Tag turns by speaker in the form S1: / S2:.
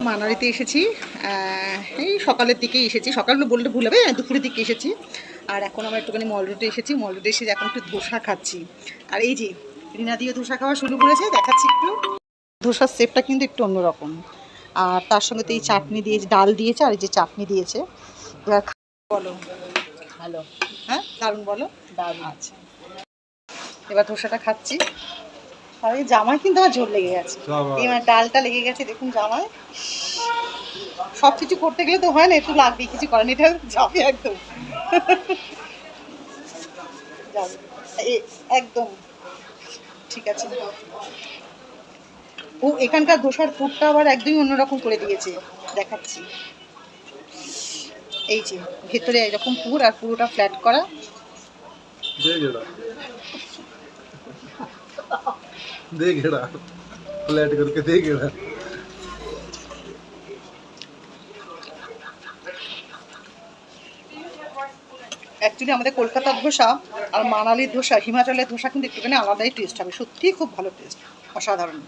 S1: মানালিতে এসেছি, এই সকালের দিকেই এসেছি। সকাল বলতে ভুল হবে, দুপুরের দিকে এসেছি। আর এখন আমরা একটুখানি মল রোডে এসেছি। মল রোডে এসে এখন একটু ধোসা খাচ্ছি। আর এই যে রিনা দিয়ে ধোসা খাওয়া শুরু করেছে, দেখাচ্ছি একটু। ধোসার শেপটা কিন্তু একটু অন্যরকম। আর তার সঙ্গে তো এই চাটনি দিয়েছে, ডাল দিয়েছে, আর এই যে চাটনি দিয়েছে। এবার বলো
S2: ভালো,
S1: হ্যাঁ, দারুণ বলো।
S2: দারুণ।
S1: আচ্ছা, এবার ধোসাটা খাচ্ছি। আর এই জামায় কিন্তু আমার ঝোল লেগে গেছে, এই মানে ডালটা লেগে গেছে, দেখুন জামায়। সব কিছু করতে গেলে তো হয় না, একটু লাগবেই, কিছু করেন, এটা যাবে একদম। যাবে একদম ঠিক আছে। ও এখানকার ধোসার পুরটা আবার একদমই অন্যরকম করে দিয়েছে, দেখাচ্ছি। এই যে ভেতরে এরকম পুর, আর পুরোটা ফ্ল্যাট করা।
S3: फ्लैट करके देखेगा।
S1: অ্যাকচুয়ালি আমাদের কলকাতার ধোসা আর মানালির ধোসা, হিমাচলের ধোসা কিন্তু একটুখানি আলাদাই টেস্ট হবে। সত্যিই খুব ভালো টেস্ট, অসাধারণ।